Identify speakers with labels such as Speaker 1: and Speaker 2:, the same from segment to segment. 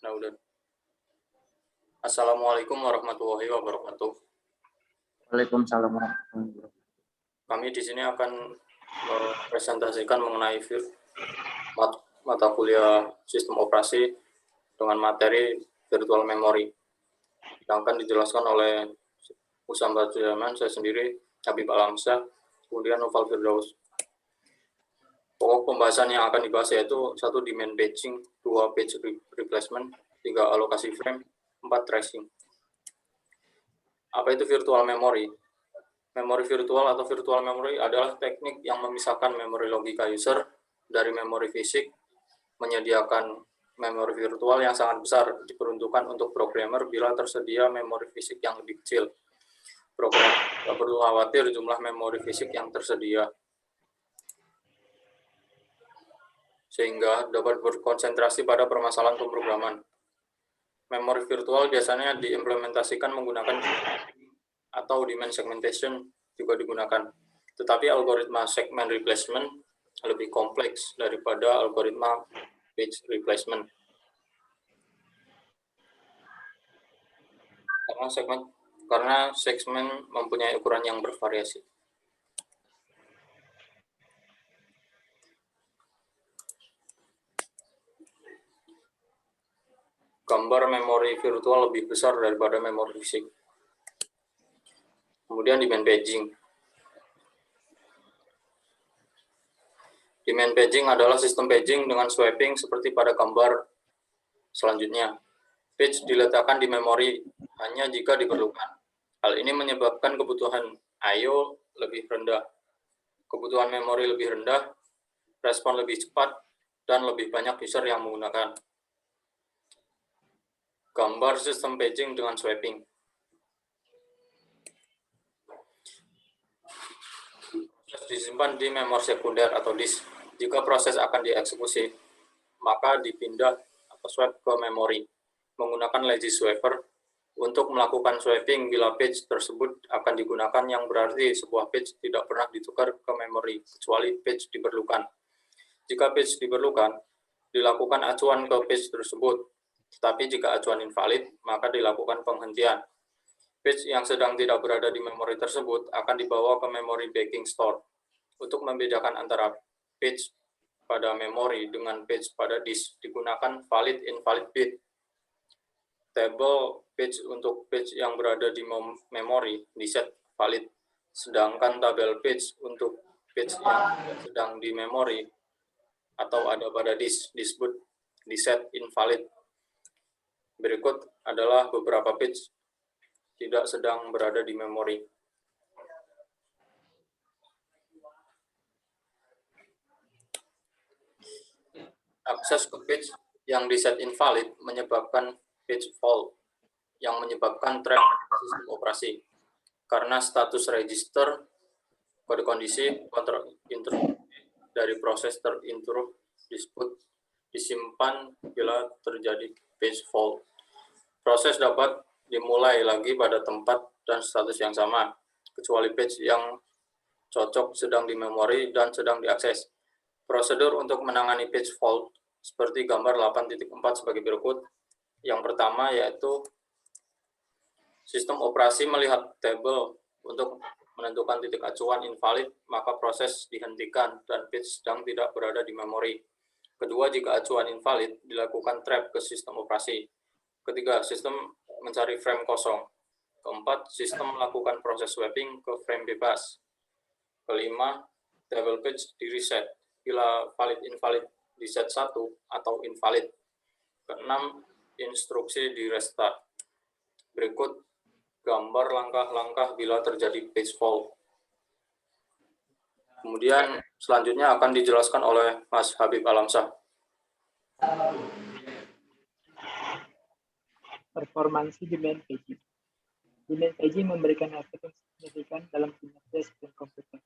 Speaker 1: Nah, udah. Assalamualaikum warahmatullahi wabarakatuh.
Speaker 2: Waalaikumsalam warahmatullahi wabarakatuh.
Speaker 1: Kami di sini akan mempresentasikan mengenai mata kuliah sistem operasi dengan materi virtual memory. Yang akan dijelaskan oleh Usam Bajaman, saya sendiri, Habib Alamsyah, kemudian Noval Firdaus. Pokok pembahasan yang akan dibahas yaitu 1. Demand batching, 2. Page replacement, 3. Alokasi frame, 4. tracing. Apa itu virtual memory? Memori virtual atau virtual memory adalah teknik yang memisahkan memori logika user dari memori fisik, menyediakan memori virtual yang sangat besar diperuntukkan untuk programmer bila tersedia memori fisik yang lebih kecil. Programmer tidak perlu khawatir jumlah memori fisik yang tersedia, sehingga dapat berkonsentrasi pada permasalahan pemrograman. Memori virtual biasanya diimplementasikan menggunakan atau demand segmentation juga digunakan. Tetapi algoritma segment replacement lebih kompleks daripada algoritma page replacement. Karena segmen mempunyai ukuran yang bervariasi. Gambar memori virtual lebih besar daripada memori fisik. Kemudian demand paging. Demand paging adalah sistem paging dengan swapping seperti pada gambar selanjutnya. Page diletakkan di memori hanya jika diperlukan. Hal ini menyebabkan kebutuhan I/O lebih rendah, kebutuhan memori lebih rendah, respon lebih cepat, dan lebih banyak user yang menggunakan. Gambar sistem paging dengan swapping. Proses disimpan di memori sekunder atau disk. Jika proses akan dieksekusi, maka dipindah atau swap ke memori menggunakan lazy swapper untuk melakukan swapping bila page tersebut akan digunakan, yang berarti sebuah page tidak pernah ditukar ke memori kecuali page diperlukan. Jika page diperlukan, dilakukan acuan ke page tersebut, tetapi jika acuan invalid, maka dilakukan penghentian. Page yang sedang tidak berada di memori tersebut akan dibawa ke memory backing store. Untuk membedakan antara page pada memori dengan page pada disk, digunakan valid-invalid bit. Tabel page untuk page yang berada di memori diset valid, sedangkan tabel page untuk page yang sedang di memori atau ada pada disk disebut diset invalid. Berikut adalah beberapa page tidak sedang berada di memori. Akses ke page yang diset invalid menyebabkan page fault, yang menyebabkan trap sistem operasi. Karena status register, kode kondisi, interrupt dari proses terinterrupt disebut disimpan bila terjadi page fault. Proses dapat dimulai lagi pada tempat dan status yang sama, kecuali page yang cocok sedang di memori dan sedang diakses. Prosedur untuk menangani page fault seperti gambar 8.4 sebagai berikut. Yang pertama yaitu sistem operasi melihat tabel untuk menentukan titik acuan invalid, maka proses dihentikan dan page sedang tidak berada di memori. Kedua, jika acuan invalid, dilakukan trap ke sistem operasi. Ketiga, sistem mencari frame kosong. Keempat, sistem melakukan proses swapping ke frame bebas. Kelima, table page di reset bila valid-invalid di set 1 atau invalid. Keenam, instruksi di restart. Berikut gambar langkah-langkah bila terjadi page fault. Kemudian selanjutnya akan dijelaskan oleh Mas Habib Alamsyah.
Speaker 3: Performansi demand paging. Demand paging memberikan efek yang signifikan dalam kinerja sistem komputer.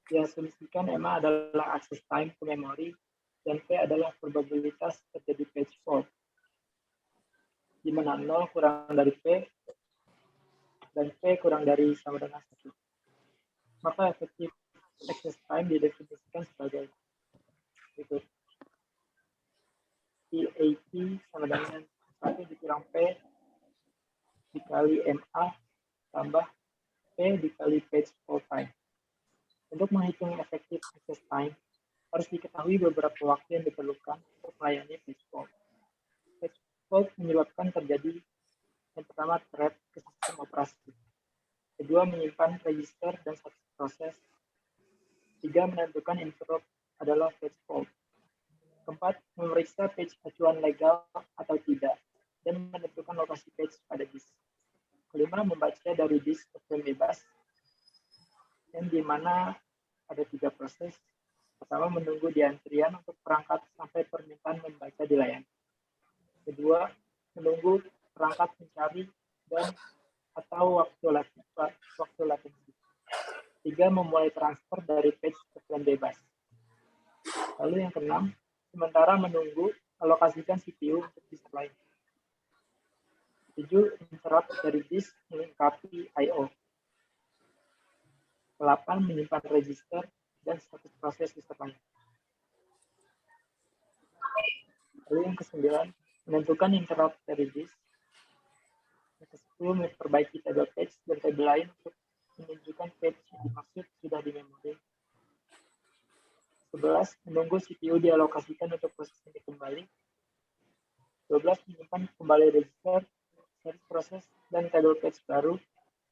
Speaker 3: Diasumsikan M adalah access time ke memori dan P adalah probabilitas terjadi page fault, di mana 0 kurang dari P dan P kurang dari sama dengan 1. Maka efektif access time didefinisikan sebagai berikut. PAT sama dengan 1 dikurang P dikali MA tambah P dikali page hold time. Untuk menghitung efektif access time, harus diketahui beberapa waktu yang diperlukan untuk melayani page hold. Page hold menyebabkan terjadi yang pertama thread ke sistem operasi. Kedua, menyimpan register dan status proses. Tiga, menentukan interrupt adalah page hold. Keempat, memeriksa page acuan legal atau tidak, dan menentukan lokasi page pada disk. Kelima, membaca dari disk frame bebas, yang di mana ada 3 proses. Pertama, menunggu di antrian untuk perangkat sampai permintaan membaca dilayani. Kedua, menunggu perangkat mencari dan atau waktu latensi. Tiga, memulai transfer dari page ke frame bebas. Lalu yang keenam, sementara menunggu, alokasikan CPU untuk disk lain. 7. Interrupt dari disk melengkapi I/O. 8. Menyimpan register dan status proses disk lain. Lalu yang ke-9, menentukan interrupt dari disk. Yang ke-10, memperbaiki tabel page dan tabel lain untuk menunjukkan page yang dimaksud sudah di memori. 11. Menunggu CPU dialokasikan untuk proses ini kembali. 12. Menyimpan kembali register, status proses, dan tabel page baru,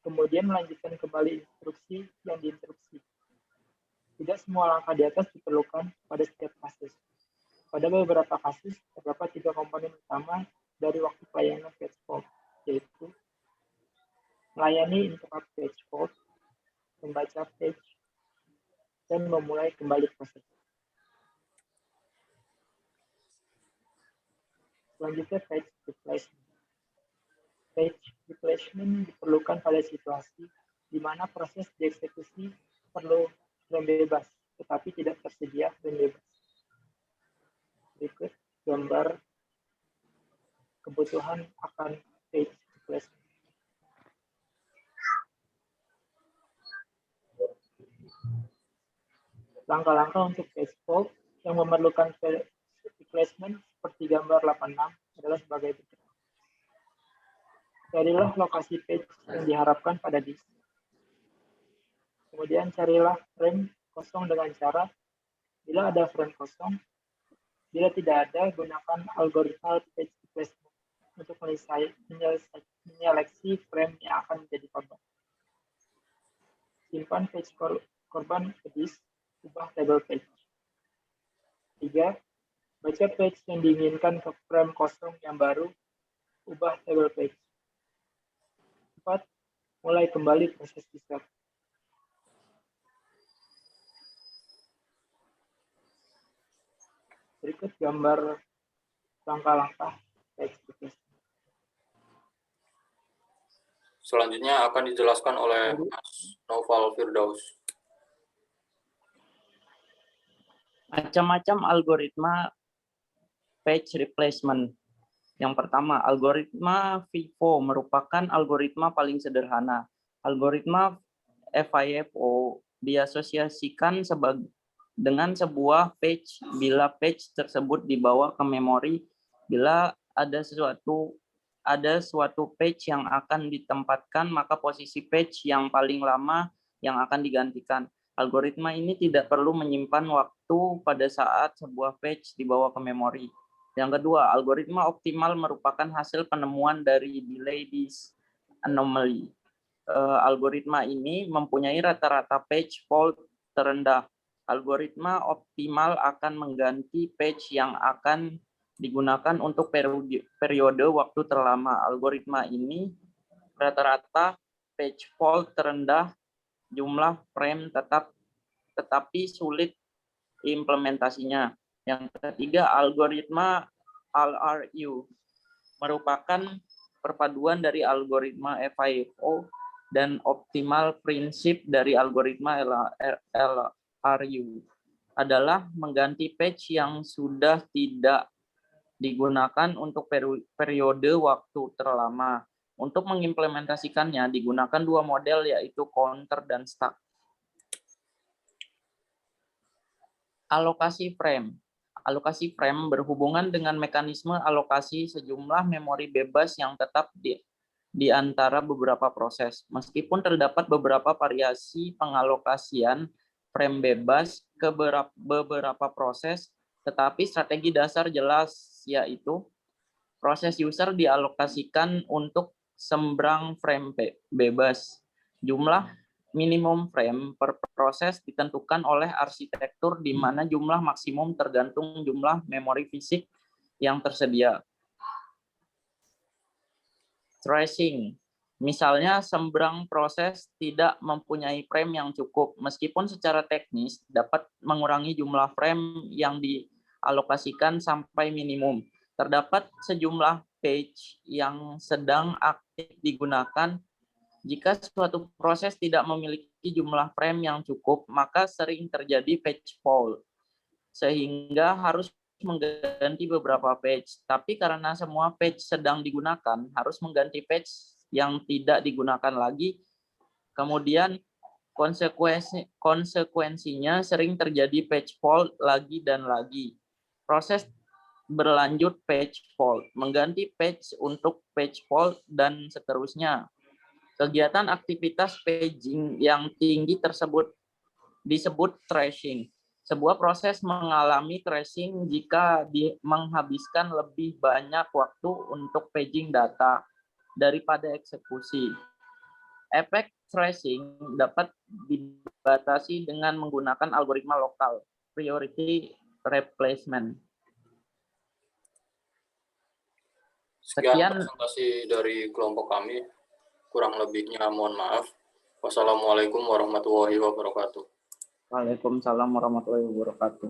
Speaker 3: kemudian melanjutkan kembali instruksi yang diinterupsi. Tidak semua langkah di atas diperlukan pada setiap kasus. Pada beberapa kasus, terdapat 3 komponen utama dari waktu pelayanan page hold, yaitu melayani interrupt page hold, membaca page, dan memulai kembali proses. Selanjutnya, page replacement. Page replacement diperlukan pada situasi di mana proses dieksekusi perlu frame bebas, tetapi tidak tersedia frame bebas. Berikut gambar kebutuhan akan page replacement. Langkah-langkah untuk page hold yang memerlukan replacement seperti gambar 86 adalah sebagai berikut. Carilah lokasi page yang diharapkan pada disk. Kemudian carilah frame kosong dengan cara, bila ada frame kosong, bila tidak ada, gunakan algoritma page replacement untuk menyeleksi frame yang akan menjadi korban. Simpan page korban ke disk, ubah table page. 3. Baca page yang diinginkan ke frame kosong yang baru, ubah table page. 4. Mulai kembali proses reset. Berikut gambar langkah-langkah page replacement.
Speaker 1: Selanjutnya akan dijelaskan oleh Mas Noval Firdaus.
Speaker 2: Macam-macam algoritma page replacement. Yang pertama, algoritma FIFO merupakan algoritma paling sederhana. Algoritma FIFO diasosiasikan dengan sebuah page bila page tersebut dibawa ke memori bila ada suatu page yang akan ditempatkan, maka posisi page yang paling lama yang akan digantikan. Algoritma ini tidak perlu menyimpan waktu pada saat sebuah page dibawa ke memori. Yang kedua, algoritma optimal merupakan hasil penemuan dari delay disk anomaly. Algoritma ini mempunyai rata-rata page fault terendah. Algoritma optimal akan mengganti page yang akan digunakan untuk periode waktu terlama. Algoritma ini rata-rata page fault terendah, jumlah frame tetapi sulit implementasinya. Yang ketiga, algoritma LRU merupakan perpaduan dari algoritma FIFO dan optimal prinsip dari algoritma LRU adalah mengganti page yang sudah tidak digunakan untuk periode waktu terlama. Untuk mengimplementasikannya digunakan 2 model, yaitu counter dan stack. Alokasi frame. Alokasi frame berhubungan dengan mekanisme alokasi sejumlah memori bebas yang tetap di antara beberapa proses. Meskipun terdapat beberapa variasi pengalokasian frame bebas ke beberapa proses, tetapi strategi dasar jelas, yaitu proses user dialokasikan untuk sembrang frame bebas. Jumlah minimum frame per proses ditentukan oleh arsitektur di mana jumlah maksimum tergantung jumlah memori fisik yang tersedia. Tracing. Misalnya, sembrang proses tidak mempunyai frame yang cukup, meskipun secara teknis dapat mengurangi jumlah frame yang dialokasikan sampai minimum. Terdapat sejumlah page yang sedang aktif digunakan. Jika suatu proses tidak memiliki jumlah frame yang cukup, maka sering terjadi page fault, sehingga harus mengganti beberapa page. Tapi karena semua page sedang digunakan, harus mengganti page yang tidak digunakan lagi. Kemudian konsekuensinya sering terjadi page fault lagi dan lagi. Proses berlanjut page fault, mengganti page untuk page fault, dan seterusnya. Kegiatan aktivitas paging yang tinggi tersebut disebut thrashing. Sebuah proses mengalami thrashing jika menghabiskan lebih banyak waktu untuk paging data daripada eksekusi. Efek thrashing dapat dibatasi dengan menggunakan algoritma lokal, priority replacement.
Speaker 1: Sekian presentasi dari kelompok kami. Kurang lebihnya mohon maaf. Wassalamualaikum warahmatullahi wabarakatuh.
Speaker 2: Waalaikumsalam warahmatullahi wabarakatuh.